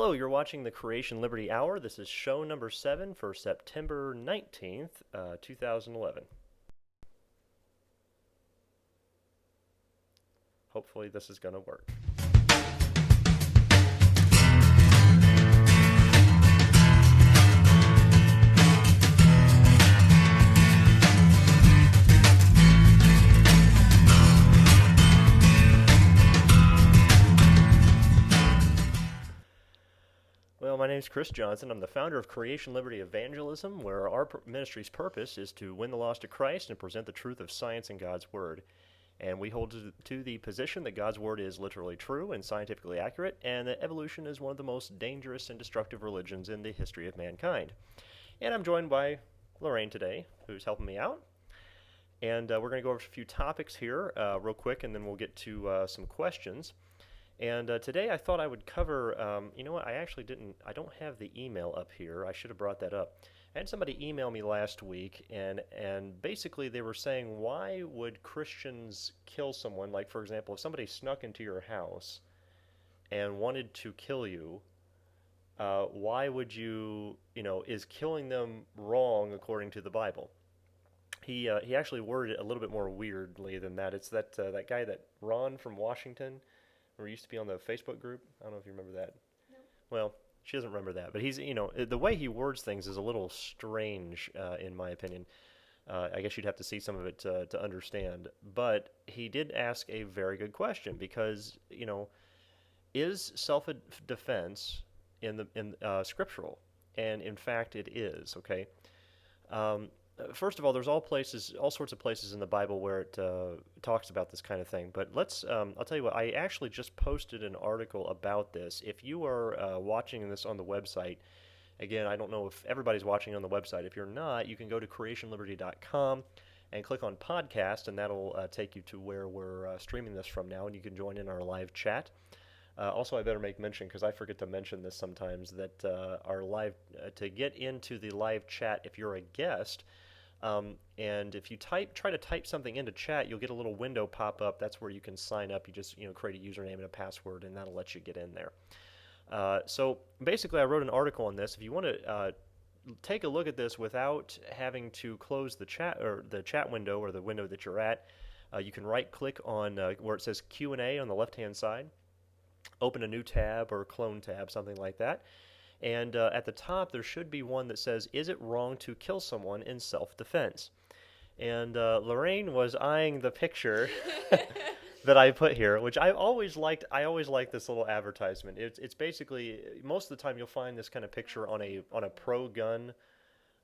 Hello, you're watching the Creation Liberty Hour. This is show number 7 for September 19th, 2011. Hopefully this is going to work. Well, my name is Chris Johnson. I'm the founder of Creation Liberty Evangelism, where our ministry's purpose is to win the lost to Christ and present the truth of science and God's Word. And we hold to the position that God's Word is literally true and scientifically accurate, and that evolution is one of the most dangerous and destructive religions in the history of mankind. And I'm joined by Lorraine today, who's helping me out. And we're going to go over a few topics here real quick, and then we'll get to some questions. And today I thought I would cover, you know what, I don't have the email up here. I should have brought that up. I had somebody email me last week, and basically they were saying, why would Christians kill someone? Like, for example, if somebody snuck into your house and wanted to kill you, why would you, is killing them wrong according to the Bible? He actually worded it a little bit more weirdly than that. It's that guy, that Ron from Washington, or used to be on the Facebook group. I don't know if you remember that. No. Well, she doesn't remember that. But he's, the way he words things is a little strange, in my opinion. I guess you'd have to see some of it to understand. But he did ask a very good question because, is self-defense in scriptural? And in fact, it is. Okay. First of all, there's all sorts of places in the Bible where it talks about this kind of thing. But I'll tell you what, I actually just posted an article about this. If you are watching this on the website, again, I don't know if everybody's watching on the website. If you're not, you can go to creationliberty.com and click on podcast, and that'll take you to where we're streaming this from now, and you can join in our live chat. Also, I better make mention, because I forget to mention this sometimes, that our live, to get into the live chat, if you're a guest, and if you try to type something into chat, you'll get a little window pop up. That's where you can sign up. You just create a username and a password, and that'll let you get in there. So basically, I wrote an article on this. If you want to take a look at this without having to close the chat or the chat window or the window that you're at, you can right-click on where it says Q&A on the left-hand side. Open a new tab or clone tab, something like that. And at the top, there should be one that says, "Is it wrong to kill someone in self-defense?" And Lorraine was eyeing the picture that I put here, which I always liked. I always like this little advertisement. It's basically, most of the time you'll find this kind of picture on a pro-gun,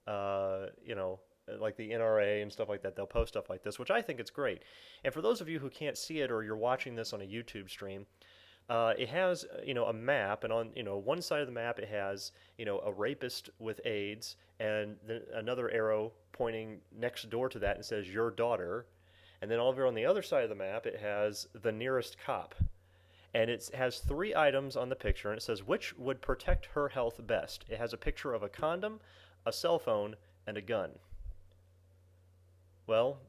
like the NRA and stuff like that. They'll post stuff like this, which I think it's great. And for those of you who can't see it, or you're watching this on a YouTube stream, it has, a map, and on, one side of the map it has, a rapist with AIDS, and then another arrow pointing next door to that and says, "Your daughter." And then over on the other side of the map, it has the nearest cop. And it has 3 items on the picture, and it says, which would protect her health best? It has a picture of a condom, a cell phone, and a gun. Well,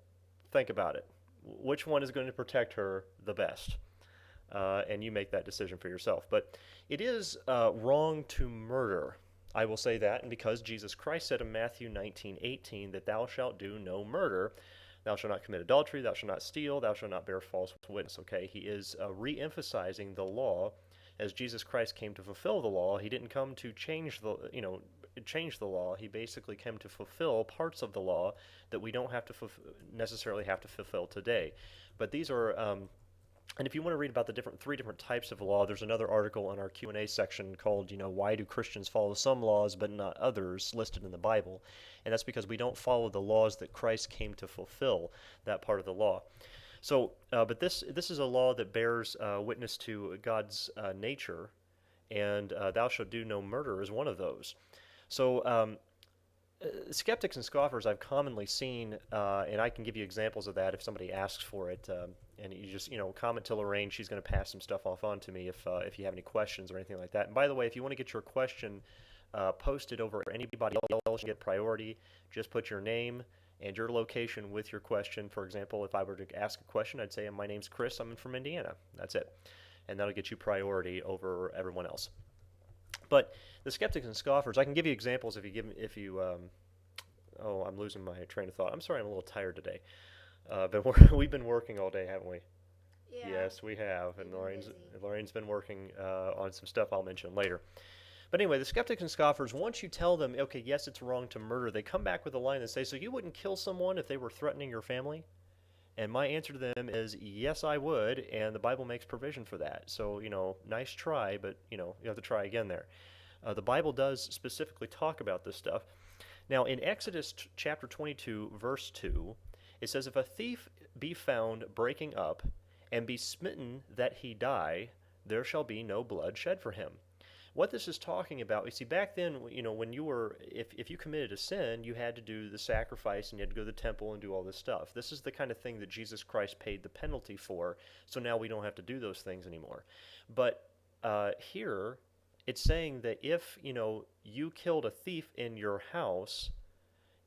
think about it. Which one is going to protect her the best? And you make that decision for yourself. But it is wrong to murder. I will say that, and because Jesus Christ said in Matthew 19:18 that thou shalt do no murder, thou shalt not commit adultery, thou shalt not steal, thou shalt not bear false witness. Okay, he is re-emphasizing the law, as Jesus Christ came to fulfill the law. He didn't come to change the law. He basically came to fulfill parts of the law that we don't have to necessarily have to fulfill today. But these are and if you want to read about the 3 different types of law, there's another article in our Q&A section called, why do Christians follow some laws but not others, listed in the Bible. And that's because we don't follow the laws that Christ came to fulfill, that part of the law. So, but this is a law that bears witness to God's nature, and thou shalt do no murder is one of those. So, skeptics and scoffers I've commonly seen, and I can give you examples of that if somebody asks for it, and you just comment to Lorraine. She's going to pass some stuff off on to me if you have any questions or anything like that. And by the way, if you want to get your question posted over anybody else, you get priority. Just put your name and your location with your question. For example, if I were to ask a question, I'd say, "My name's Chris. I'm from Indiana." That's it, and that'll get you priority over everyone else. But the skeptics and scoffers, I can give you examples if you oh, I'm losing my train of thought. I'm sorry, I'm a little tired today. But we've been working all day, haven't we? Yeah, Yes, we have, we've and been busy. Lorraine's been working on some stuff I'll mention later. But anyway, the skeptics and scoffers, once you tell them, okay, yes, it's wrong to murder, they come back with a line and say, so you wouldn't kill someone if they were threatening your family? And my answer to them is, yes, I would, and the Bible makes provision for that. So, nice try, but, you have to try again there. The Bible does specifically talk about this stuff. Now, in Exodus chapter 22, verse 2, it says, if a thief be found breaking up, and be smitten that he die, there shall be no blood shed for him. What this is talking about, you see, back then, when you were, if you committed a sin, you had to do the sacrifice and you had to go to the temple and do all this stuff. This is the kind of thing that Jesus Christ paid the penalty for, so now we don't have to do those things anymore. But here, it's saying that if, you killed a thief in your house,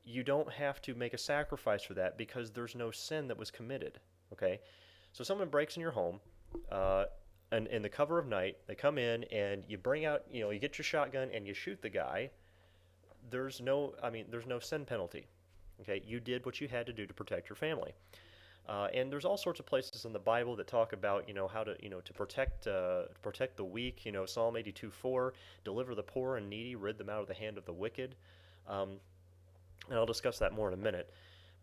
you don't have to make a sacrifice for that because there's no sin that was committed, okay? So someone breaks in your home, and in the cover of night, they come in and you bring out, you get your shotgun and you shoot the guy. There's no sin penalty. Okay, you did what you had to do to protect your family. And there's all sorts of places in the Bible that talk about, how to, to protect the weak. Psalm 82:4, deliver the poor and needy, rid them out of the hand of the wicked. And I'll discuss that more in a minute.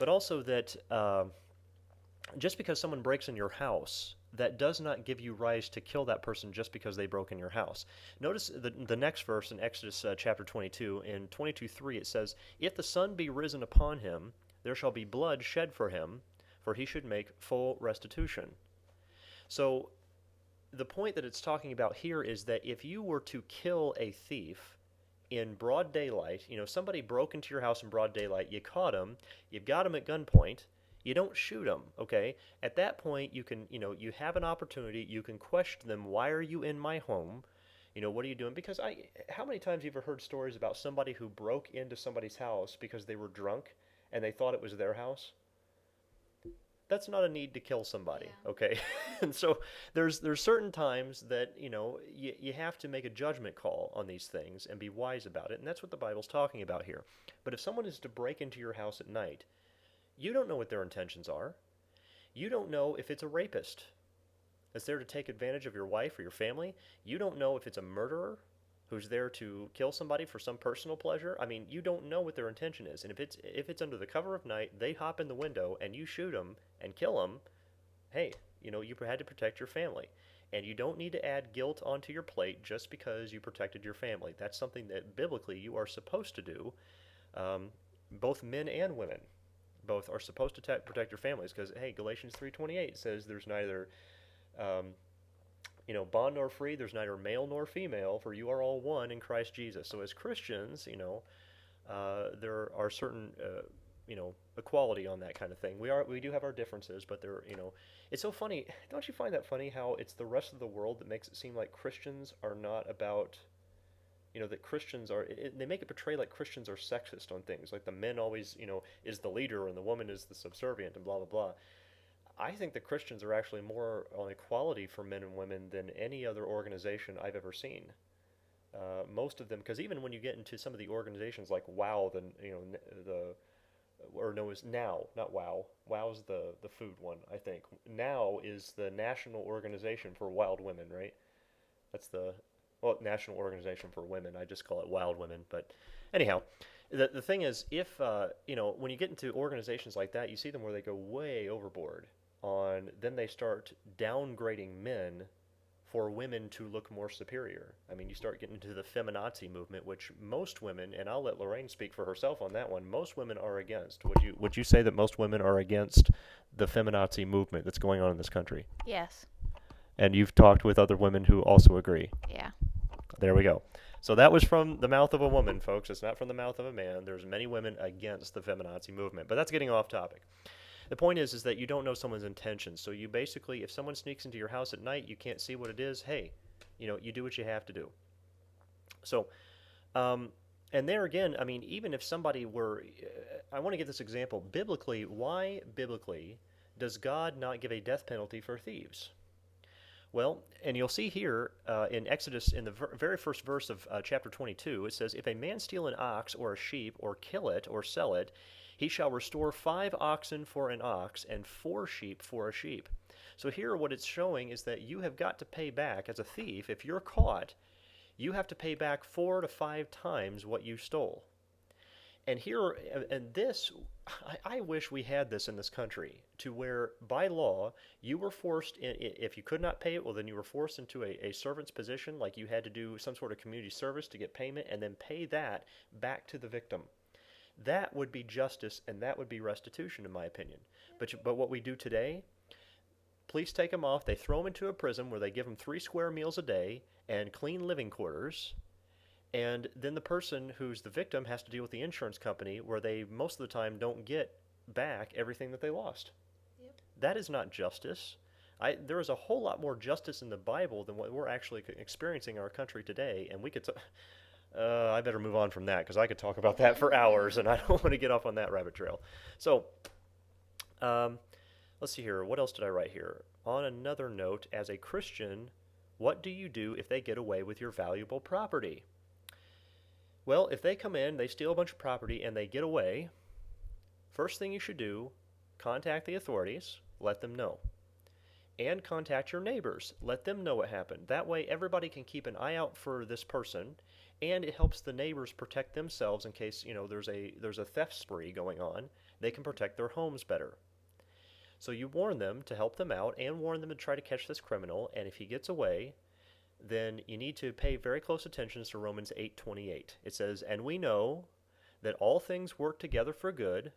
But also that just because someone breaks in your house, that does not give you rise to kill that person just because they broke in your house. Notice the next verse in Exodus chapter 22. In 22:3 it says, if the sun be risen upon him, there shall be blood shed for him, for he should make full restitution. So the point that it's talking about here is that if you were to kill a thief in broad daylight, somebody broke into your house in broad daylight, you caught him, you've got him at gunpoint, you don't shoot them, okay? At that point, you can, you have an opportunity. You can question them. Why are you in my home? What are you doing? Because how many times have you ever heard stories about somebody who broke into somebody's house because they were drunk and they thought it was their house? That's not a need to kill somebody, Yeah. okay? And so there's certain times that, you have to make a judgment call on these things and be wise about it, and that's what the Bible's talking about here. But if someone is to break into your house at night, you don't know what their intentions are. You don't know if it's a rapist that's there to take advantage of your wife or your family. You don't know if it's a murderer who's there to kill somebody for some personal pleasure. You don't know what their intention is. And if it's under the cover of night, they hop in the window and you shoot them and kill them, hey, you had to protect your family. And you don't need to add guilt onto your plate just because you protected your family. That's something that biblically you are supposed to do, both men and women. Both are supposed to protect your families because, hey, Galatians 3:28 says there's neither um, bond nor free, there's neither male nor female, for you are all one in Christ Jesus. So as Christians, there are certain equality on that kind of thing. We do have our differences, but it's so funny. Don't you find that funny how it's the rest of the world that makes it seem like Christians are not about, that Christians are, they make it portray like Christians are sexist on things, like the men always, is the leader and the woman is the subservient and blah, blah, blah. I think the Christians are actually more on equality for men and women than any other organization I've ever seen. Most of them, because even when you get into some of the organizations like WOW, or no, is Now, not WOW. WOW's the food one, I think. Now is the National Organization for Wild Women, right? That's the National Organization for Women. I just call it Wild Women. But anyhow, the thing is, if when you get into organizations like that, you see them where they go way overboard on. Then they start downgrading men for women to look more superior. You start getting into the feminazi movement, which most women, and I'll let Lorraine speak for herself on that one. Most women are against. Would you say that most women are against the feminazi movement that's going on in this country? Yes. And you've talked with other women who also agree. Yeah. There we go. So that was from the mouth of a woman, folks. It's not from the mouth of a man. There's many women against the feminazi movement. But that's getting off topic. The point is that you don't know someone's intentions. So you basically, if someone sneaks into your house at night, you can't see what it is, hey, you do what you have to do. So, and there again, even if somebody were, I want to give this example. Why biblically does God not give a death penalty for thieves? Well, and you'll see here in Exodus, in the very first verse of chapter 22, it says, "If a man steal an ox or a sheep, or kill it, or sell it, he shall restore 5 oxen for an ox, and 4 sheep for a sheep." So here what it's showing is that you have got to pay back as a thief. If you're caught, you have to pay back 4 to 5 times what you stole. And here, and this, I wish we had this in this country, to where by law you were forced, if you could not pay it, well, then you were forced into a servant's position, like you had to do some sort of community service to get payment, and then pay that back to the victim. That would be justice, and that would be restitution, in my opinion. But what we do today, police take them off, they throw them into a prison where they give them 3 square meals a day and clean living quarters. And then the person who's the victim has to deal with the insurance company, where they most of the time don't get back everything that they lost. Yep. That is not justice. There is a whole lot more justice in the Bible than what we're actually experiencing in our country today. And we could, I better move on from that, because I could talk about that for hours, and I don't want to get off on that rabbit trail. So, let's see here. What else did I write here? On another note, as a Christian, what do you do if they get away with your valuable property? Well, if they come in, they steal a bunch of property, and they get away, first thing you should do, contact the authorities, let them know. And contact your neighbors, let them know what happened. That way everybody can keep an eye out for this person, and it helps the neighbors protect themselves in case, there's a theft spree going on. They can protect their homes better. So you warn them to help them out, and warn them to try to catch this criminal, and if he gets away, then you need to pay very close attention to Romans 8:28. It says, "And we know that all things work together for good,"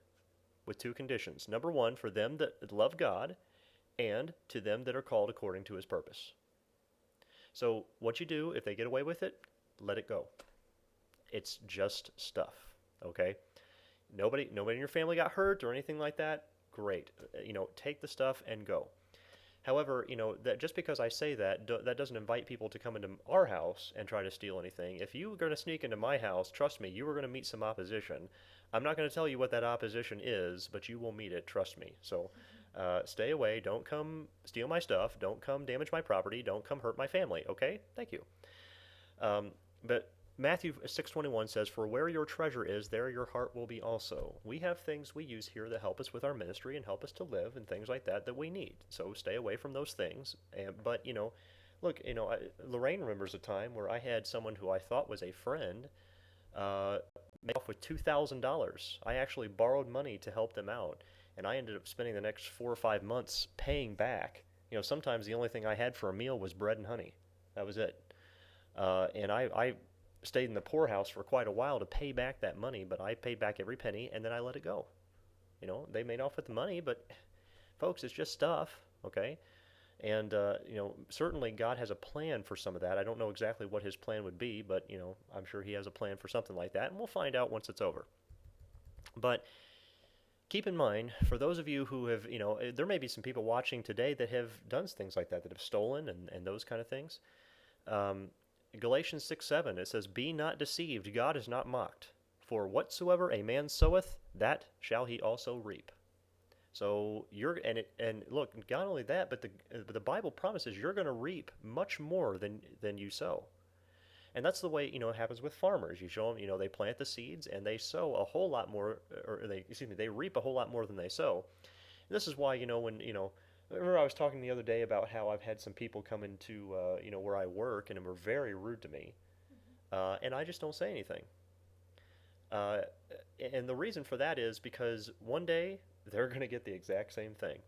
with 2 conditions. Number 1, for them that love God, and to them that are called according to his purpose. So what you do, if they get away with it, let it go. It's just stuff, okay? Nobody in your family got hurt or anything like that. Great. Take the stuff and go. However, that just because I say that, that doesn't invite people to come into our house and try to steal anything. If you were going to sneak into my house, trust me, you are going to meet some opposition. I'm not going to tell you what that opposition is, but you will meet it, trust me. So stay away. Don't come steal my stuff. Don't come damage my property. Don't come hurt my family, okay? Thank you. But Matthew 6:21 says, "For where your treasure is, there your heart will be also." We have things we use here that help us with our ministry and help us to live and things like that we need. So stay away from those things. But, look, Lorraine remembers a time where I had someone who I thought was a friend make off with $2,000. I actually borrowed money to help them out, and I ended up spending the next 4 or 5 months paying back. Sometimes the only thing I had for a meal was bread and honey. That was it. And I stayed in the poorhouse for quite a while to pay back that money, but I paid back every penny, and then I let it go. They made off with the money, but folks, it's just stuff, okay? And, certainly God has a plan for some of that. I don't know exactly what his plan would be, but, I'm sure he has a plan for something like that, and we'll find out once it's over. But keep in mind, for those of you who have, there may be some people watching today that have done things like that have stolen and those kind of things. Galatians 6:7, it says, "Be not deceived, God is not mocked. For whatsoever a man soweth, that shall he also reap." So look, not only that, but the Bible promises you're going to reap much more than you sow. And that's the way, it happens with farmers. You show them, they plant the seeds and they sow a whole lot more, they reap a whole lot more than they sow. And this is why, remember I was talking the other day about how I've had some people come into, where I work and were very rude to me. And I just don't say anything. And the reason for that is because one day they're going to get the exact same thing.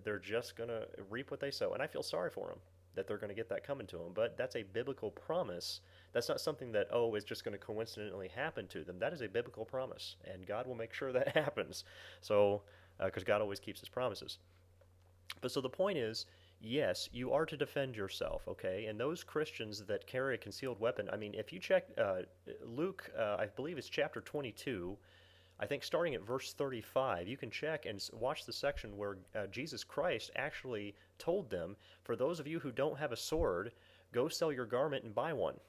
They're just going to reap what they sow. And I feel sorry for them that they're going to get that coming to them. But that's a biblical promise. That's not something that, is just going to coincidentally happen to them. That is a biblical promise. And God will make sure that happens. So, because God always keeps his promises. But so the point is, yes, you are to defend yourself, okay? And those Christians that carry a concealed weapon, I mean, if you check Luke, I believe it's chapter 22, I think starting at verse 35, you can check and watch the section where Jesus Christ actually told them, for those of you who don't have a sword, go sell your garment and buy one.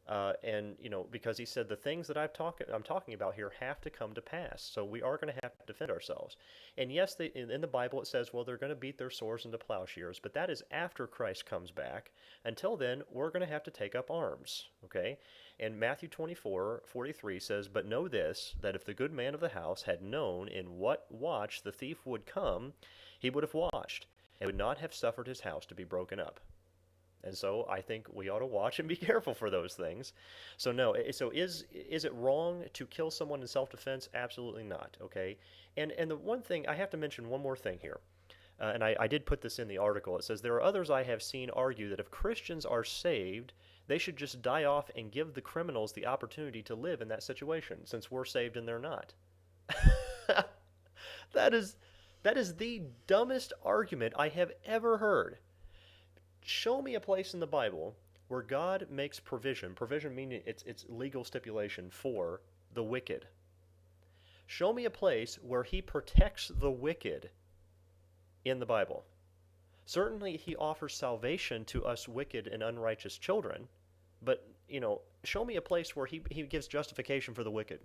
And because he said the things that I'm talking about here have to come to pass, so we are going to have to defend ourselves. And yes, in the Bible it says, well, they're going to beat their swords into plowshares, but that is after Christ comes back. Until then, we're going to have to take up arms. Okay, and Matthew 24:43 says, "But know this, that if the good man of the house had known in what watch the thief would come, he would have watched, and would not have suffered his house to be broken up." And so I think we ought to watch and be careful for those things. So no, so is it wrong to kill someone in self-defense? Absolutely not. Okay, and the one thing I have to mention one more thing here, and I did put this in the article. It says there are others I have seen argue that if Christians are saved, they should just die off and give the criminals the opportunity to live in that situation, since we're saved and they're not. that is the dumbest argument I have ever heard. Show me a place in the Bible where God makes provision meaning it's legal stipulation for the wicked. Show me a place where he protects the wicked in the Bible. Certainly he offers salvation to us wicked and unrighteous children, but show me a place where he gives justification for the wicked.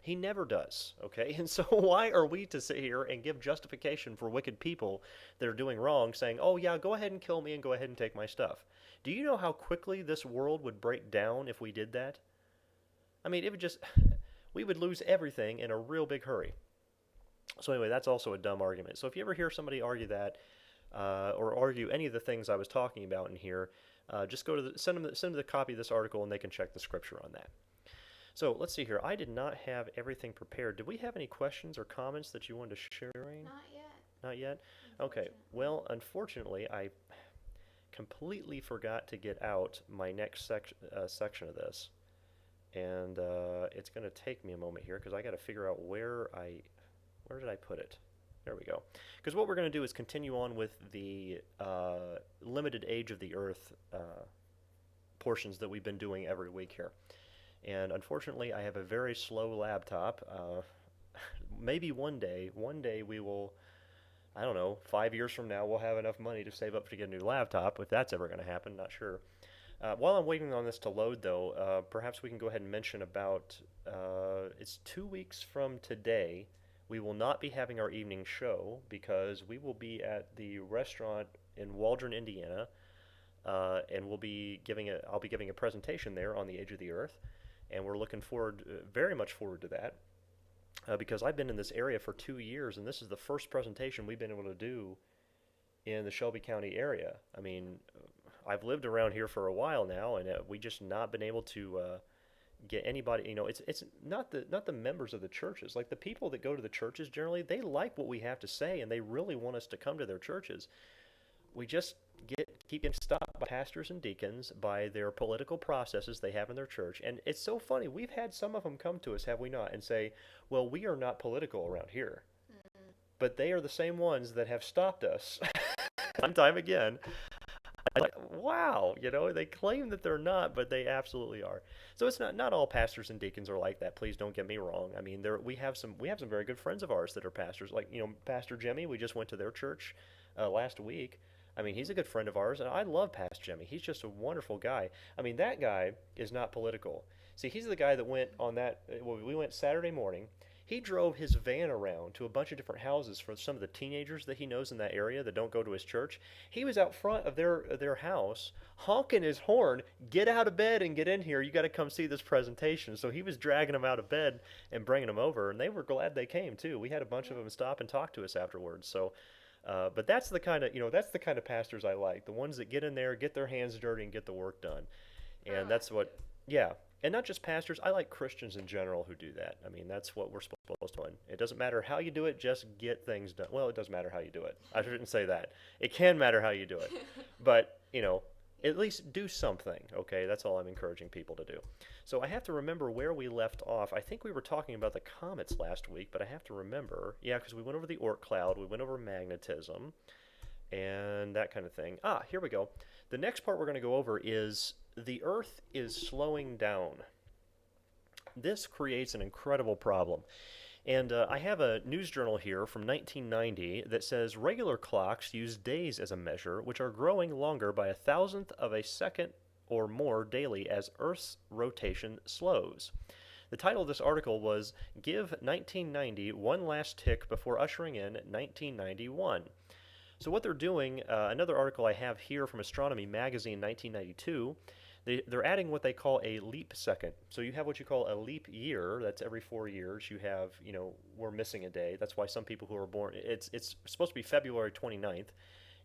He never does, okay? And so why are we to sit here and give justification for wicked people that are doing wrong, saying, oh yeah, go ahead and kill me and go ahead and take my stuff? Do you know how quickly this world would break down if we did that? I mean, it would just, we would lose everything in a real big hurry. So anyway, that's also a dumb argument. So if you ever hear somebody argue that, or argue any of the things I was talking about in here, just go to send them the copy of this article and they can check the scripture on that. So let's see here. I did not have everything prepared. Did we have any questions or comments that you wanted to share? Not yet. Not yet? Okay. Well, unfortunately, I completely forgot to get out my next section of this. And it's going to take me a moment here because I got to figure out where did I put it? There we go. Because what we're going to do is continue on with the limited age of the Earth portions that we've been doing every week here. And unfortunately, I have a very slow laptop. Maybe one day we will, I don't know, 5 years from now, we'll have enough money to save up to get a new laptop. If that's ever going to happen, not sure. While I'm waiting on this to load, though, perhaps we can go ahead and mention about, it's 2 weeks from today. We will not be having our evening show because we will be at the restaurant in Waldron, Indiana, and I'll be giving a presentation there on the age of the Earth. And we're looking forward, very much forward to that, because I've been in this area for 2 years, and this is the first presentation we've been able to do in the Shelby County area. I mean, I've lived around here for a while now, and we just not been able to get anybody. It's not the members of the churches. Like the people that go to the churches generally, they like what we have to say, and they really want us to come to their churches. We just keep getting stopped by pastors and deacons by their political processes they have in their church. And it's so funny. We've had some of them come to us, have we not, and say, well, we are not political around here. Mm-hmm. But they are the same ones that have stopped us time and time again. I'm like, wow, they claim that they're not, but they absolutely are. So it's not all pastors and deacons are like that. Please don't get me wrong. I mean, we have some very good friends of ours that are pastors. Like, Pastor Jimmy, we just went to their church last week. I mean, he's a good friend of ours, and I love Pastor Jimmy. He's just a wonderful guy. I mean, that guy is not political. See, he's the guy that went on that, we went Saturday morning. He drove his van around to a bunch of different houses for some of the teenagers that he knows in that area that don't go to his church. He was out front of their house, honking his horn, get out of bed and get in here. You got to come see this presentation. So he was dragging them out of bed and bringing them over, and they were glad they came, too. We had a bunch of them stop and talk to us afterwards, so... but that's the kind of pastors I like, the ones that get in there, get their hands dirty, and get the work done. And that's what, yeah. And not just pastors, I like Christians in general who do that. I mean, that's what we're supposed to do. It doesn't matter how you do it, just get things done. Well, it does matter how you do it. I shouldn't say that. It can matter how you do it. But, at least do something, okay? That's all I'm encouraging people to do. So I have to remember where we left off. I think we were talking about the comets last week, but I have to remember. Yeah, because we went over the Oort cloud, we went over magnetism, and that kind of thing. Here we go. The next part we're going to go over is the Earth is slowing down. This creates an incredible problem. And I have a news journal here from 1990 that says regular clocks use days as a measure, which are growing longer by 1,000th of a second or more daily as Earth's rotation slows. The title of this article was Give 1990 One Last Tick Before Ushering in 1991. So what they're doing, another article I have here from Astronomy Magazine 1992, they're adding what they call a leap second. So you have what you call a leap year. That's every 4 years. You have, we're missing a day. That's why some people who are born, it's supposed to be February 29th,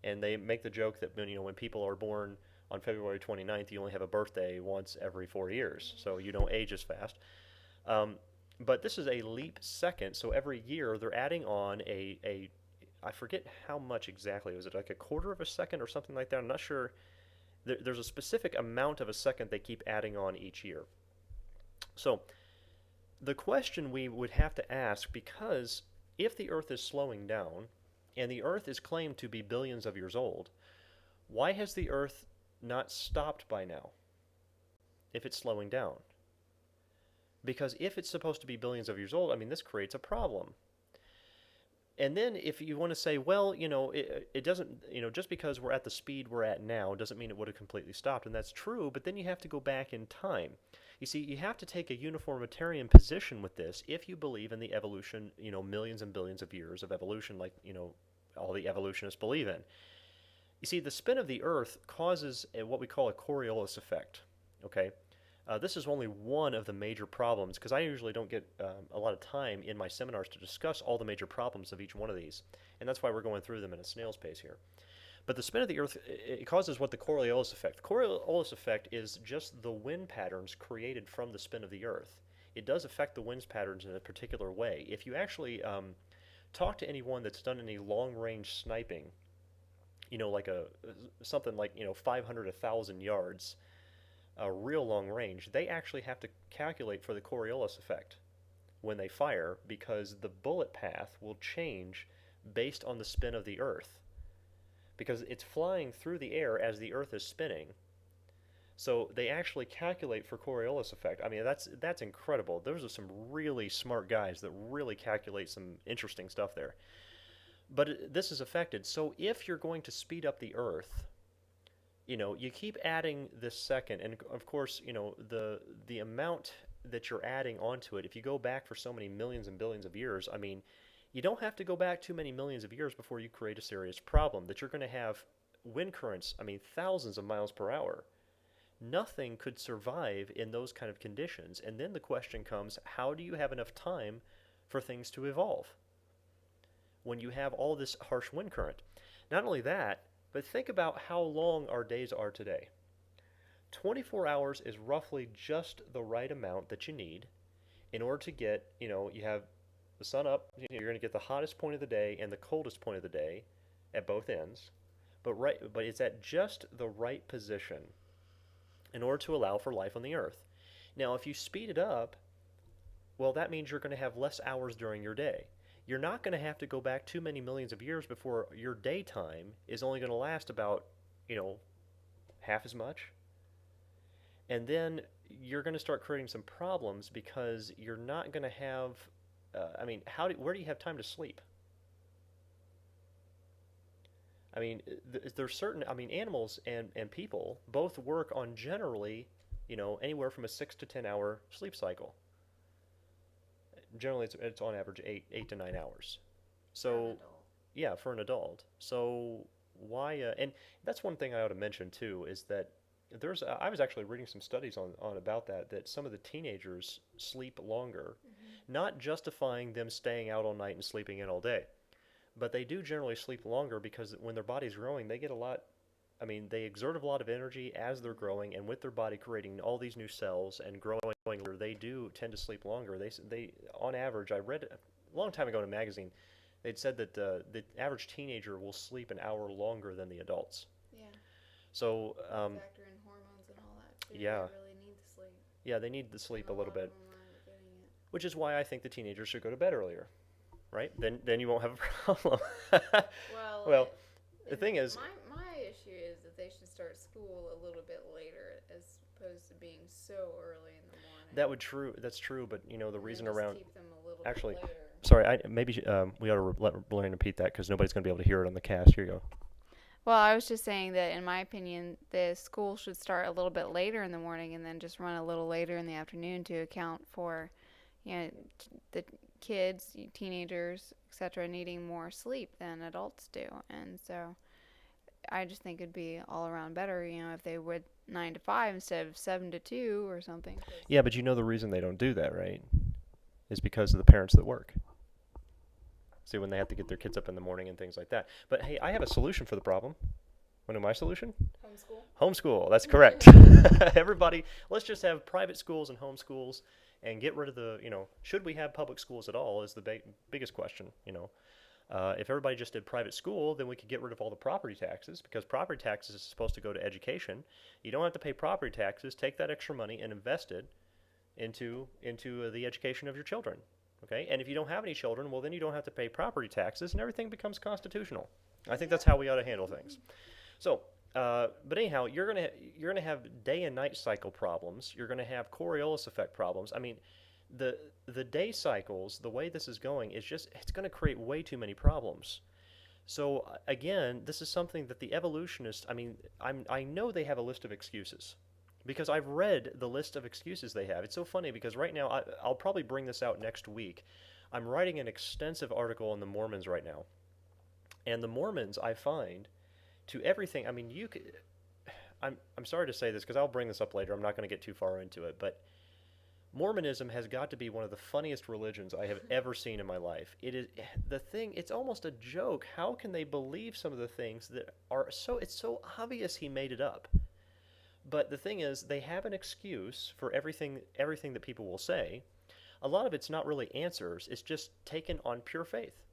and they make the joke that when people are born on February 29th, you only have a birthday once every 4 years, so you don't age as fast. But this is a leap second, so every year they're adding on I forget how much exactly. Was it like a quarter of a second or something like that? I'm not sure. There's a specific amount of a second they keep adding on each year. So the question we would have to ask, because if the Earth is slowing down, and the Earth is claimed to be billions of years old, why has the Earth not stopped by now if it's slowing down? Because if it's supposed to be billions of years old, this creates a problem. And then if you want to say, well, it doesn't, just because we're at the speed we're at now doesn't mean it would have completely stopped. And that's true, but then you have to go back in time. You see, you have to take a uniformitarian position with this if you believe in the evolution, millions and billions of years of evolution like, all the evolutionists believe in. You see, the spin of the Earth causes what we call a Coriolis effect, okay? This is only one of the major problems, because I usually don't get a lot of time in my seminars to discuss all the major problems of each one of these, and that's why we're going through them at a snail's pace here. But the spin of the Earth, it causes what the Coriolis effect. The Coriolis effect is just the wind patterns created from the spin of the Earth. It does affect the wind patterns in a particular way. If you actually talk to anyone that's done any long-range sniping, like something like 500, 1,000 yards, a real long range, they actually have to calculate for the Coriolis effect when they fire, because the bullet path will change based on the spin of the Earth, because it's flying through the air as the Earth is spinning. So they actually calculate for Coriolis effect. That's incredible. Those are some really smart guys that really calculate some interesting stuff there. But this is affected. So if you're going to speed up the Earth, you keep adding this second, and of course, the amount that you're adding onto it, if you go back for so many millions and billions of years, you don't have to go back too many millions of years before you create a serious problem, that you're going to have wind currents, thousands of miles per hour. Nothing could survive in those kind of conditions, and then the question comes, how do you have enough time for things to evolve when you have all this harsh wind current? Not only that, but think about how long our days are today. 24 hours is roughly just the right amount that you need in order to get, you have the sun up, you're going to get the hottest point of the day and the coldest point of the day at both ends, but it's at just the right position in order to allow for life on the Earth. Now, if you speed it up, well, that means you're going to have less hours during your day. You're not going to have to go back too many millions of years before your daytime is only going to last about, half as much. And then you're going to start creating some problems, because you're not going to have, where do you have time to sleep? There's certain, animals and people both work on generally, anywhere from a 6 to 10 hour sleep cycle. Generally, it's on average 8 to 9 hours. So, yeah, for an adult. So why? And that's one thing I ought to mention too, is that I was actually reading some studies on about that some of the teenagers sleep longer, not justifying them staying out all night and sleeping in all day, but they do generally sleep longer because when their body's growing, they get a lot. They exert a lot of energy as they're growing, and with their body creating all these new cells and growing, they do tend to sleep longer. They on average, I read a long time ago in a magazine, they'd said that the average teenager will sleep an hour longer than the adults. Yeah. So factor in hormones and all that too. Yeah. They really need to sleep. Yeah, they need to sleep a little bit, Getting it. which is why I think the teenagers should go to bed earlier, right? Then you won't have a problem. Well, the thing is, my issue is that they should start school a little bit later as opposed to being so early in the morning. That's true, but the reason just around keep them a little actually. bit later. Sorry, maybe we ought to let Blaine repeat that, because nobody's going to be able to hear it on the cast. Here you go. Well, I was just saying that, in my opinion, the school should start a little bit later in the morning and then just run a little later in the afternoon to account for, the kids, teenagers, etc., needing more sleep than adults do. And so I just think it'd be all around better, if they would 9 to 5 instead of 7 to 2 or something. Yeah, but you know the reason they don't do that, right? Is because of the parents that work. See, when they have to get their kids up in the morning and things like that. But hey, I have a solution for the problem. Want to know my solution? Homeschool. Homeschool. That's correct. Everybody, let's just have private schools and homeschools and get rid of should we have public schools at all is the biggest question. If everybody just did private school, then we could get rid of all the property taxes because property taxes is supposed to go to education. You don't have to pay property taxes. Take that extra money and invest it into the education of your children. Okay, and if you don't have any children, well, then you don't have to pay property taxes, and everything becomes constitutional. I think that's how we ought to handle things. So, but anyhow, you're gonna have day and night cycle problems. You're gonna have Coriolis effect problems. I mean, the day cycles, the way this is going, is just it's gonna create way too many problems. So again, this is something that the evolutionists. I mean, I know they have a list of excuses. Because I've read the list of excuses they have. It's so funny because right now, I'll probably bring this out next week. I'm writing an extensive article on the Mormons right now. And the Mormons, I find, to everything, I mean, I'm sorry to say this because I'll bring this up later. I'm not going to get too far into it. But Mormonism has got to be one of the funniest religions I have ever seen in my life. It is it's almost a joke. How can they believe some of the things that it's so obvious he made it up. But the thing is, they have an excuse for everything that people will say. A lot of it's not really answers. It's just taken on pure faith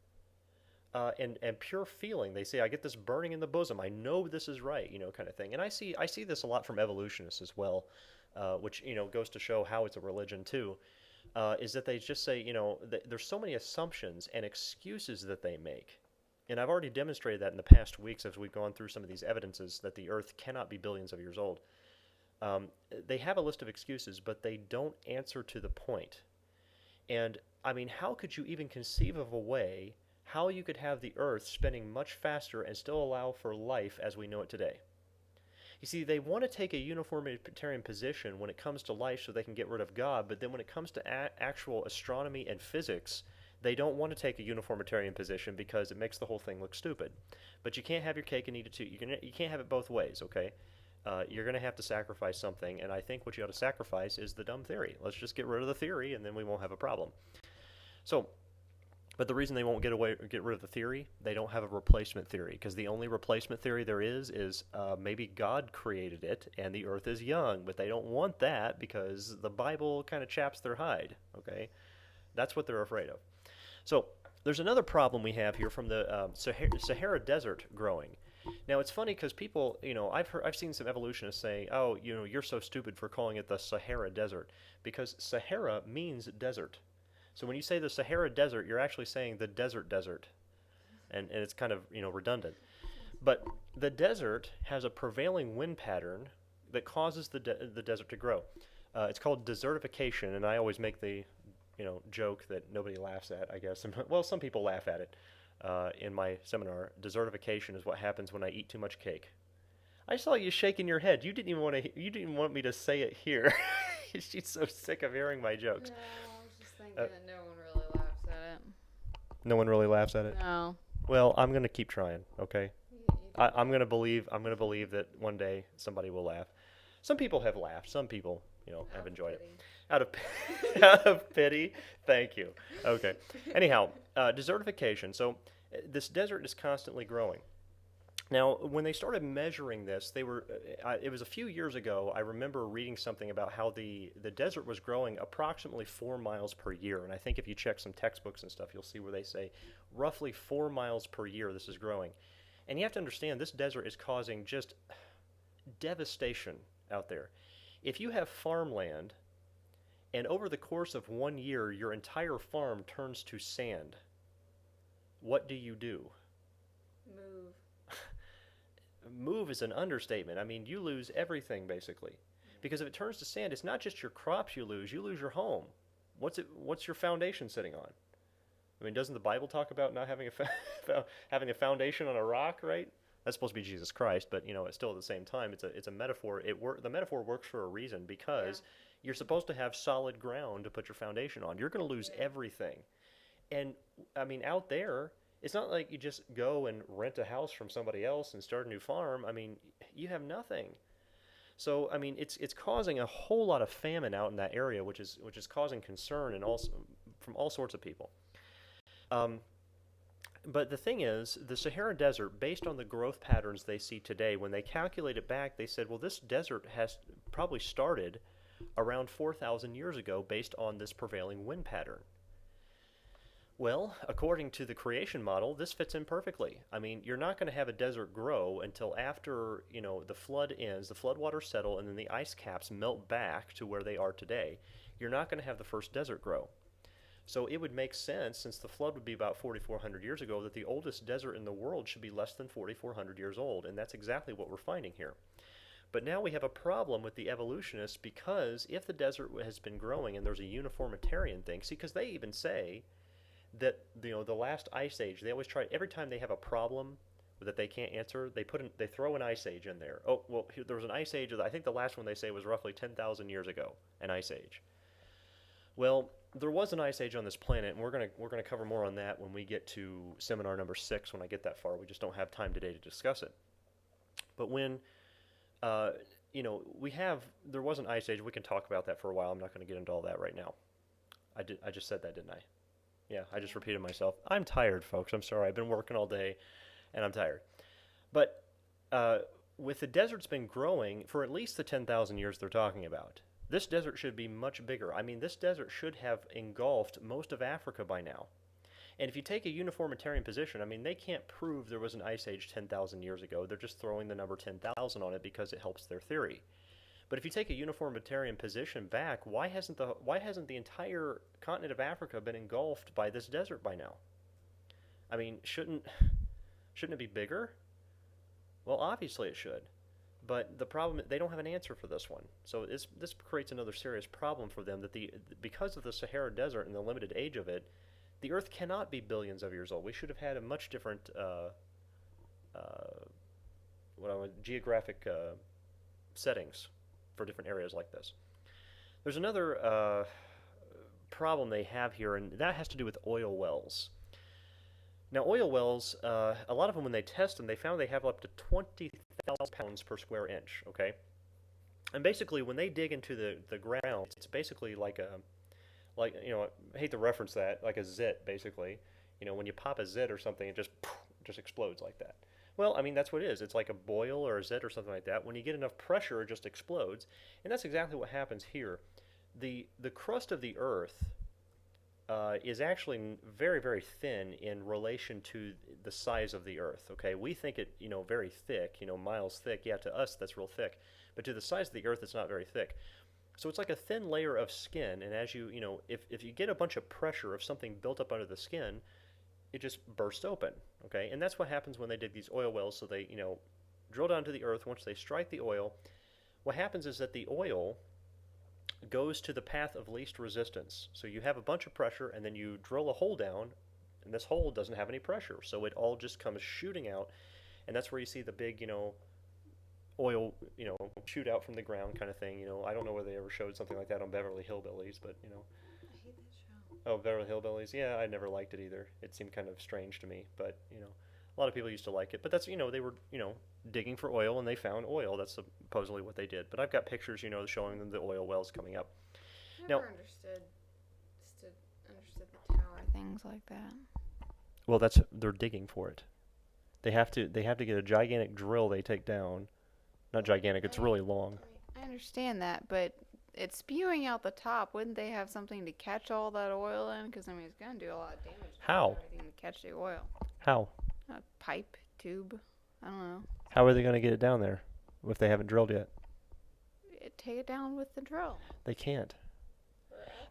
and pure feeling. They say, I get this burning in the bosom. I know this is right, kind of thing. And I see this a lot from evolutionists as well, which, goes to show how it's a religion too, is that they just say, there's so many assumptions and excuses that they make. And I've already demonstrated that in the past weeks as we've gone through some of these evidences that the earth cannot be billions of years old. They have a list of excuses, but they don't answer to the point. And, I mean, how could you even conceive of a way how you could have the earth spinning much faster and still allow for life as we know it today? You see, they want to take a uniformitarian position when it comes to life so they can get rid of God, but then when it comes to actual astronomy and physics, they don't want to take a uniformitarian position because it makes the whole thing look stupid. But you can't have your cake and eat it too. You can't have it both ways, okay? You're going to have to sacrifice something, and I think what you ought to sacrifice is the dumb theory. Let's just get rid of the theory, and then we won't have a problem. So, but the reason they won't get rid of the theory, they don't have a replacement theory, because the only replacement theory there is maybe God created it, and the earth is young, but they don't want that because the Bible kind of chaps their hide, okay? That's what they're afraid of. So, there's another problem we have here from the Sahara Desert growing. Now it's funny because people, I've seen some evolutionists say, "Oh, you're so stupid for calling it the Sahara Desert," because Sahara means desert. So when you say the Sahara Desert, you're actually saying the desert, and it's kind of redundant. But the desert has a prevailing wind pattern that causes the desert to grow. It's called desertification, and I always make the joke that nobody laughs at, I guess. Well, some people laugh at it. In my seminar, desertification is what happens when I eat too much cake. I saw you shaking your head. You didn't even want me to say it here. She's so sick of hearing my jokes. No, I was just thinking that no one really laughs at it. No one really laughs at it? No. Well, I'm gonna keep trying. Okay. I'm gonna believe that one day somebody will laugh. Some people have laughed. Some people, have enjoyed it. Out of pity. Thank you. Okay. Anyhow, desertification. So this desert is constantly growing. Now, when they started measuring this, it was a few years ago. I remember reading something about how the desert was growing approximately 4 miles per year. And I think if you check some textbooks and stuff, you'll see where they say roughly 4 miles per year this is growing. And you have to understand this desert is causing just devastation out there. If you have farmland, and over the course of 1 year, your entire farm turns to sand, what do you do? Move. Move is an understatement. I mean, you lose everything, basically. Because if it turns to sand, it's not just your crops you lose your home. What's your foundation sitting on? I mean, doesn't the Bible talk about not having having a foundation on a rock, right? That's supposed to be Jesus Christ, but it's still at the same time it's a metaphor. The metaphor works for a reason Yeah. because you're supposed to have solid ground to put your foundation on. You're going to lose Yeah. everything. And I mean, out there, it's not like you just go and rent a house from somebody else and start a new farm. I mean, you have nothing. So I mean, it's causing a whole lot of famine out in that area, which is causing concern and also from all sorts of people. Um, but the thing is, the Sahara Desert, based on the growth patterns they see today, when they calculate it back, they said, well, this desert has probably started around 4,000 years ago based on this prevailing wind pattern. Well, according to the creation model, this fits in perfectly. I mean, you're not going to have a desert grow until after, the flood ends, the floodwaters settle, and then the ice caps melt back to where they are today. You're not going to have the first desert grow. So it would make sense, since the flood would be about 4,400 years ago, that the oldest desert in the world should be less than 4,400 years old, and that's exactly what we're finding here. But now we have a problem with the evolutionists because if the desert has been growing and there's a uniformitarian thing, see, because they even say that the last ice age, they always try every time they have a problem that they can't answer, they throw an ice age in there. Oh well, there was an ice age. I think the last one they say was roughly 10,000 years ago, an ice age. Well, there was an ice age on this planet, and we're gonna cover more on that when we get to seminar number 6. When I get that far, we just don't have time today to discuss it. But when uh, there was an ice age, we can talk about that for a while. I'm not going to get into all that right now. I just said that, didn't I? Yeah, I just repeated myself. I'm tired, folks. I'm sorry. I've been working all day, and I'm tired. But with the desert's been growing for at least the 10,000 years they're talking about, this desert should be much bigger. I mean, this desert should have engulfed most of Africa by now. And if you take a uniformitarian position, I mean, they can't prove there was an ice age 10,000 years ago. They're just throwing the number 10,000 on it because it helps their theory. But if you take a uniformitarian position back, why hasn't the entire continent of Africa been engulfed by this desert by now? I mean, shouldn't it be bigger? Well, obviously it should. But the problem, they don't have an answer for this one. So this creates another serious problem for them that because of the Sahara Desert and the limited age of it, the Earth cannot be billions of years old. We should have had a much different geographic settings for different areas like this. There's another problem they have here, and that has to do with oil wells. Now, oil wells, a lot of them, when they test them, they found they have up to 20,000 pounds per square inch, okay? And basically, when they dig into the ground, it's basically I hate to reference that, like a zit, basically. When you pop a zit or something, it just explodes like that. Well, I mean, that's what it is. It's like a boil or a zit or something like that. When you get enough pressure, it just explodes. And that's exactly what happens here. The crust of the Earth is actually very, very thin in relation to the size of the Earth. Okay, we think it, very thick, miles thick. Yeah, to us that's real thick, but to the size of the Earth, it's not very thick. So it's like a thin layer of skin, and as if you get a bunch of pressure of something built up under the skin, it just bursts open. Okay, and that's what happens when they dig these oil wells. So they, drill down to the Earth. Once they strike the oil, what happens is that the oil goes to the path of least resistance. So you have a bunch of pressure, and then you drill a hole down, and this hole doesn't have any pressure, so it all just comes shooting out, and that's where you see the big, oil, shoot out from the ground kind of thing. I don't know whether they ever showed something like that on Beverly Hillbillies, but I hate that show. oh, Beverly Hillbillies, yeah, I never liked it either. It seemed kind of strange to me, but a lot of people used to like it. But that's they were digging for oil and they found oil. That's supposedly what they did. But I've got pictures showing them the oil wells coming up. Now, Never understood the tower things like that. well, they're digging for it. They have to get a gigantic drill they take down. Not gigantic, it's really long. I understand that, but it's spewing out the top. Wouldn't they have something to catch all that oil in? Because I mean, it's gonna do a lot of damage. How? Everything to catch the oil. How? A pipe, tube. I don't know. How are they going to get it down there if they haven't drilled yet? Take it down with the drill. They can't.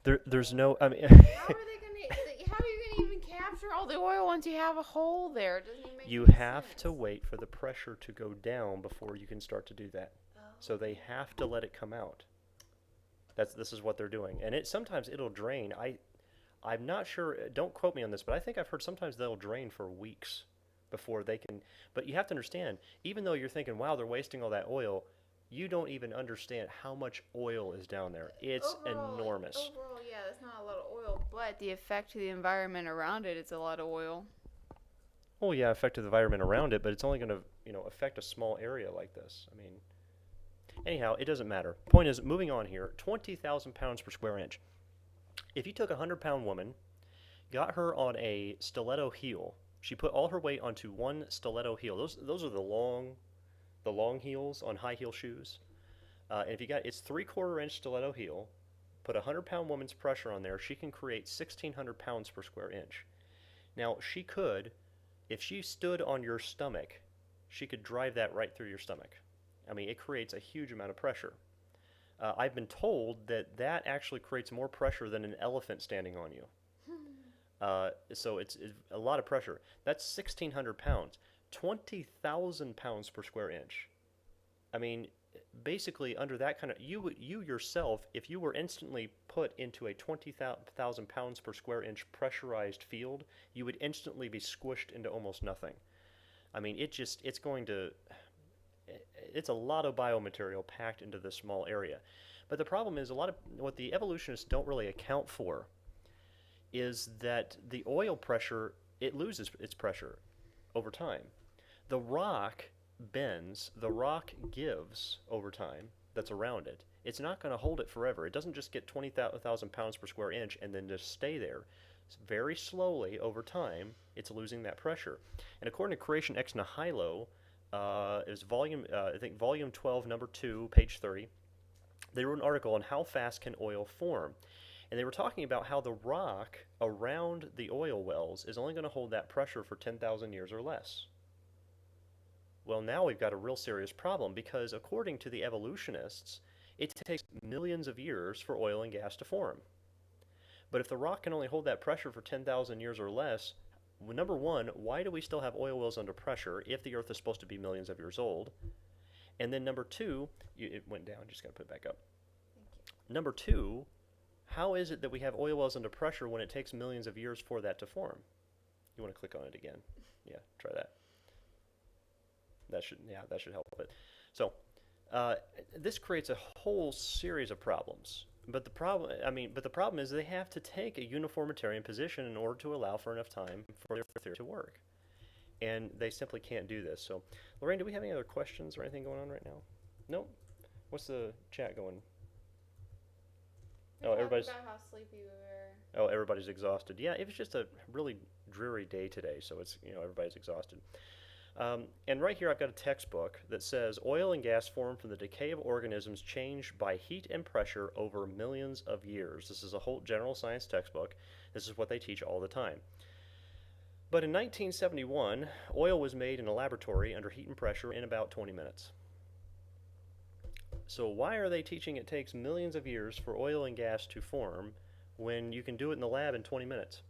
There's no. I mean, How are they gonna? How are you gonna even capture all the oil once you have a hole there? It doesn't even make you any have sense. to wait for the pressure to go down before you can start to do that. So they have to let it come out. This is what they're doing, and sometimes it'll drain. I'm not sure. Don't quote me on this, but I think I've heard sometimes they'll drain for weeks before they can. But you have to understand, even though you're thinking, wow, they're wasting all that oil, you don't even understand how much oil is down there. It's enormous. Overall, yeah, that's not a lot of oil, but the effect to the environment around it, it's a lot of oil. Well, yeah, affect the environment around it, but it's only going to, affect a small area like this. I mean, anyhow, it doesn't matter. Point is, moving on here, 20,000 pounds per square inch. If you took a 100-pound woman, got her on a stiletto heel, she put all her weight onto one stiletto heel. Those are the long heels on high heel shoes. And if you got it's 3/4 inch stiletto heel, put a 100-pound woman's pressure on there, she can create 1,600 pounds per square inch. Now she could, if she stood on your stomach, she could drive that right through your stomach. I mean, it creates a huge amount of pressure. I've been told that that actually creates more pressure than an elephant standing on you. So it's a lot of pressure. That's 1,600 pounds, 20,000 pounds per square inch. I mean, basically under that kind of you yourself, if you were instantly put into a 20,000 pounds per square inch pressurized field, you would instantly be squished into almost nothing. I mean, it's a lot of biomaterial packed into this small area. But the problem is, a lot of what the evolutionists don't really account for is that the oil pressure, it loses its pressure over time. The rock bends, the rock gives over time that's around it. It's not going to hold it forever. It doesn't just get 20,000 pounds per square inch and then just stay there. It's very slowly over time, it's losing that pressure. And according to Creation Ex Nihilo, is I think volume 12, number 2, page 30. They wrote an article on how fast can oil form. And they were talking about how the rock around the oil wells is only going to hold that pressure for 10,000 years or less. Well, now we've got a real serious problem because according to the evolutionists, it takes millions of years for oil and gas to form. But if the rock can only hold that pressure for 10,000 years or less, well, number one, why do we still have oil wells under pressure if the Earth is supposed to be millions of years old? And then number two, it went down, just got to put it back up. Number two, how is it that we have oil wells under pressure when it takes millions of years for that to form? You want to click on it again. Yeah, try that. That should help it. So, this creates a whole series of problems. But the problem is they have to take a uniformitarian position in order to allow for enough time for their theory to work. And they simply can't do this. So, Lorraine, do we have any other questions or anything going on right now? Nope. What's the chat going? Oh, everybody's about how sleepy we were. Oh, everybody's exhausted. Yeah, it was just a really dreary day today, so it's everybody's exhausted. And right here I've got a textbook that says oil and gas form from the decay of organisms changed by heat and pressure over millions of years. This is a whole general science textbook. This is what they teach all the time. But in 1971, oil was made in a laboratory under heat and pressure in about 20 minutes. So why are they teaching it takes millions of years for oil and gas to form when you can do it in the lab in 20 minutes?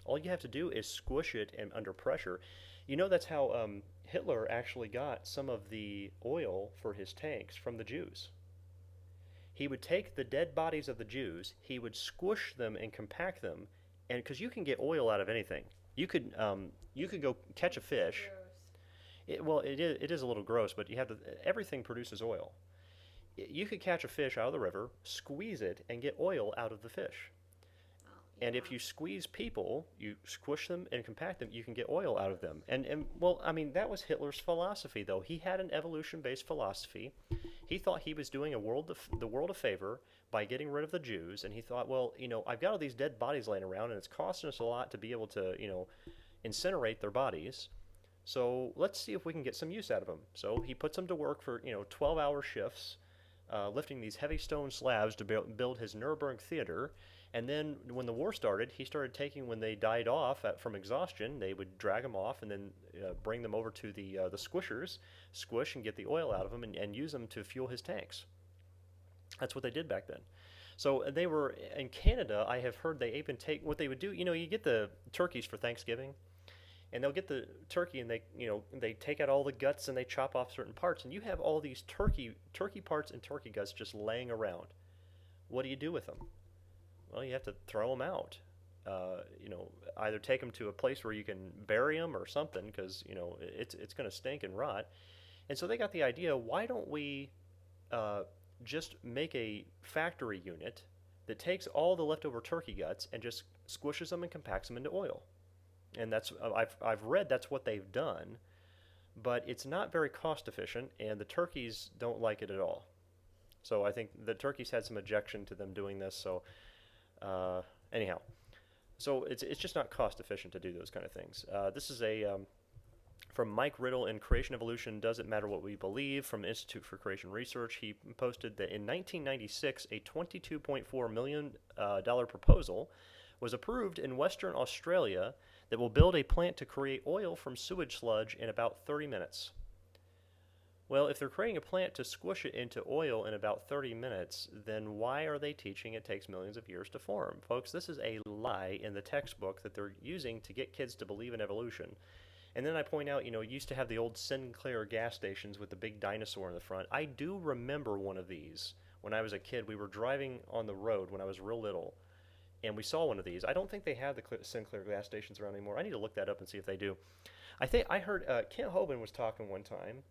All you have to do is squish it under pressure. That's how Hitler actually got some of the oil for his tanks from the Jews. He would take the dead bodies of the Jews, he would squish them and compact them, and because you can get oil out of anything. You could go catch a fish. It is a little gross, but everything produces oil. You could catch a fish out of the river, squeeze it, and get oil out of the fish. And if you squeeze people, you squish them and compact them, you can get oil out of them. And that was Hitler's philosophy, though. He had an evolution-based philosophy. He thought he was doing the world a favor by getting rid of the Jews, and he thought, I've got all these dead bodies laying around, and it's costing us a lot to be able to, incinerate their bodies. So let's see if we can get some use out of them. So he puts them to work for, 12-hour shifts, lifting these heavy stone slabs to build his Nuremberg theater. And then when the war started, he started when they died off from exhaustion, they would drag them off and then bring them over to the squishers, squish and get the oil out of them and use them to fuel his tanks. That's what they did back then. So they were, in Canada, I have heard they even take, what they would do, you get the turkeys for Thanksgiving, and they'll get the turkey and they take out all the guts and they chop off certain parts, and you have all these turkey parts and turkey guts just laying around. What do you do with them? Well, you have to throw them out. either take them to a place where you can bury them or something, because it's going to stink and rot. And so they got the idea: why don't we uh, just make a factory unit that takes all the leftover turkey guts and just squishes them and compacts them into oil? And I've read that's what they've done, but it's not very cost efficient, and the turkeys don't like it at all. So I think the turkeys had some objection to them doing this. So uh, anyhow, so it's just not cost efficient to do those kind of things. This is a from Mike Riddle in Creation Evolution, Does It Matter What We Believe? From Institute for Creation Research. He posted that in 1996, a $22.4 million proposal was approved in Western Australia that will build a plant to create oil from sewage sludge in about 30 minutes. Well, if they're creating a plant to squish it into oil in about 30 minutes, then why are they teaching it takes millions of years to form? Folks, this is a lie in the textbook that they're using to get kids to believe in evolution. And then I point out, you used to have the old Sinclair gas stations with the big dinosaur in the front. I do remember one of these when I was a kid. We were driving on the road when I was real little, and we saw one of these. I don't think they have the Sinclair gas stations around anymore. I need to look that up and see if they do. I heard Kent Hovind was talking one time,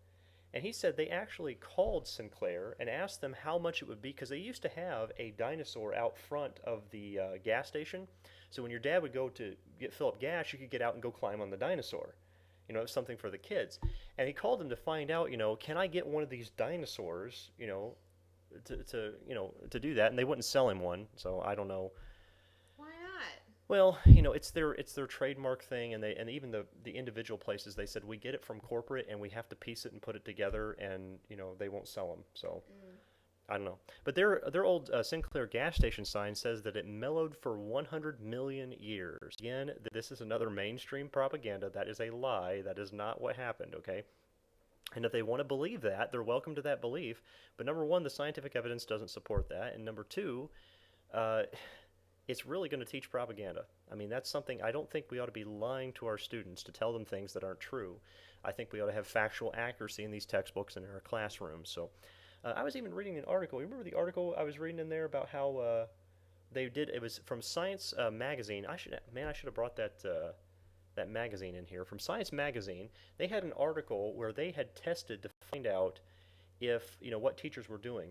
and he said they actually called Sinclair and asked them how much it would be, because they used to have a dinosaur out front of the gas station. So when your dad would go to fill up gas, you could get out and go climb on the dinosaur. It was something for the kids. And he called them to find out, can I get one of these dinosaurs, to do that? And they wouldn't sell him one, so I don't know. Why not? Well, it's their trademark thing, and even the individual places, they said we get it from corporate and we have to piece it and put it together, and they won't sell them. So I don't know. But their old Sinclair gas station sign says that it mellowed for 100 million years. Again, this is another mainstream propaganda. That is a lie. That is not what happened, okay? And if they want to believe that, they're welcome to that belief. But number one, the scientific evidence doesn't support that. And number two, it's really going to teach propaganda. I mean, that's something I don't think we ought to be lying to our students to tell them things that aren't true. I think we ought to have factual accuracy in these textbooks and in our classrooms. So I was even reading an article. You remember the article I was reading in there about how they did? It was from Science magazine. I should have brought that magazine in here. From Science magazine, they had an article where they had tested to find out if what teachers were doing.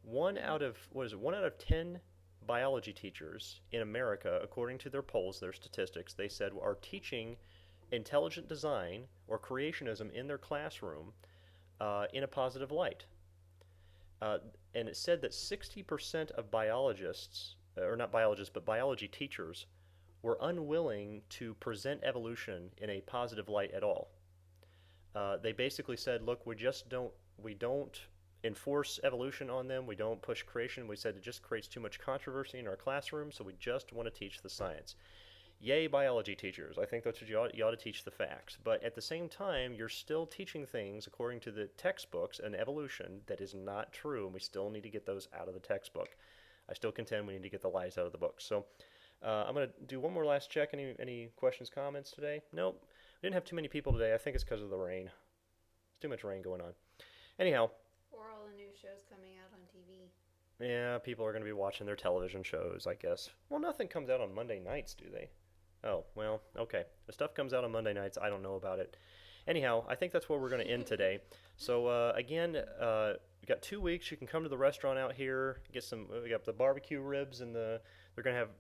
One out of 10 biology teachers in America, according to their polls, their statistics, they said are teaching intelligent design or creationism in their classroom in a positive light. And it said that 60% of biologists, or not biologists, but biology teachers, were unwilling to present evolution in a positive light at all. They basically said, look, we don't enforce evolution on them. We don't push creation. We said it just creates too much controversy in our classroom, so we just want to teach the science. Yay, biology teachers. I think that's what you ought to teach the facts. But at the same time, you're still teaching things according to the textbooks and evolution that is not true, and we still need to get those out of the textbook. I still contend we need to get the lies out of the book. So I'm going to do one more last check. Any questions, comments today? Nope. We didn't have too many people today. I think it's because of the rain. There's too much rain going on. Anyhow. Or all the new shows coming out on TV. Yeah, people are going to be watching their television shows, I guess. Well, nothing comes out on Monday nights, do they? Oh, well, okay. The stuff comes out on Monday nights. I don't know about it. Anyhow, I think that's where we're going to end today. So, again, we got 2 weeks. You can come to the restaurant out here, get we got the barbecue ribs, and they're going to have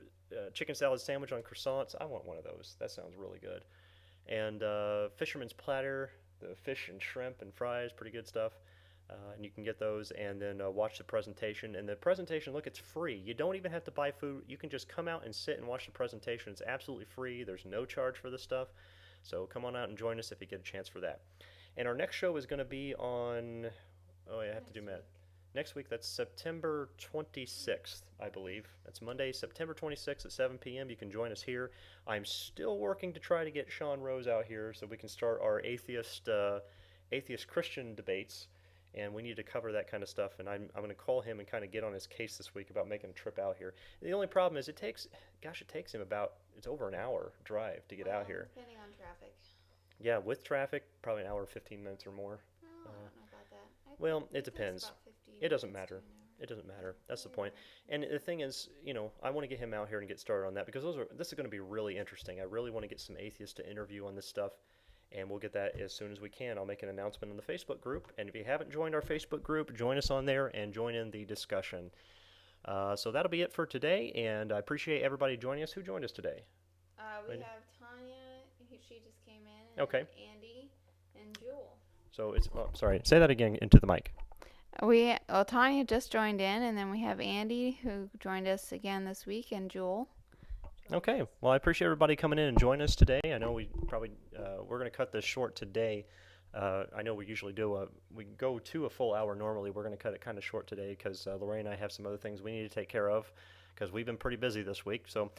chicken salad sandwich on croissants. I want one of those. That sounds really good. And fisherman's platter, the fish and shrimp and fries, pretty good stuff. And you can get those and then watch the presentation. And the presentation, look, it's free. You don't even have to buy food. You can just come out and sit and watch the presentation. It's absolutely free. There's no charge for this stuff. So come on out and join us if you get a chance for that. And our next show is going to be on, I have to do math. Next week, that's September 26th, I believe. That's Monday, September 26th at 7 p.m. You can join us here. I'm still working to try to get Sean Rose out here so we can start our atheist Christian debates. And we need to cover that kind of stuff, and I'm going to call him and kind of get on his case this week about making a trip out here. The only problem is it takes him it's over an hour drive to get out here. Depending on traffic. Yeah, with traffic, probably an hour and 15 minutes or more. Oh, I don't know about that. Well, it depends. It doesn't matter. It doesn't matter. That's the point. And the thing is, I want to get him out here and get started on that because this is going to be really interesting. I really want to get some atheists to interview on this stuff, and we'll get that as soon as we can. I'll make an announcement on the Facebook group, and if you haven't joined our Facebook group, join us on there and join in the discussion. So that'll be it for today, and I appreciate everybody joining us. Who joined us today? We Right. have Tanya, who she just came in, and Okay. Andy and Jewel. So sorry. Say that again into the mic. Tanya just joined in, and then we have Andy who joined us again this week, and Jewel. Okay. Well, I appreciate everybody coming in and joining us today. I know we're going to cut this short today. I know we usually we go to a full hour normally. We're going to cut it kind of short today because Lorraine and I have some other things we need to take care of because we've been pretty busy this week. So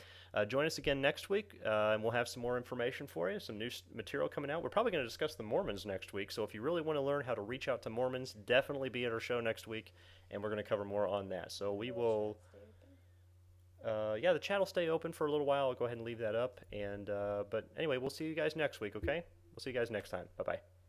join us again next week, and we'll have some more information for you, some new material coming out. We're probably going to discuss the Mormons next week. So if you really want to learn how to reach out to Mormons, definitely be at our show next week, and we're going to cover more on that. So we will... the chat will stay open for a little while. I'll go ahead and leave that up. But anyway, we'll see you guys next week, okay? We'll see you guys next time. Bye-bye.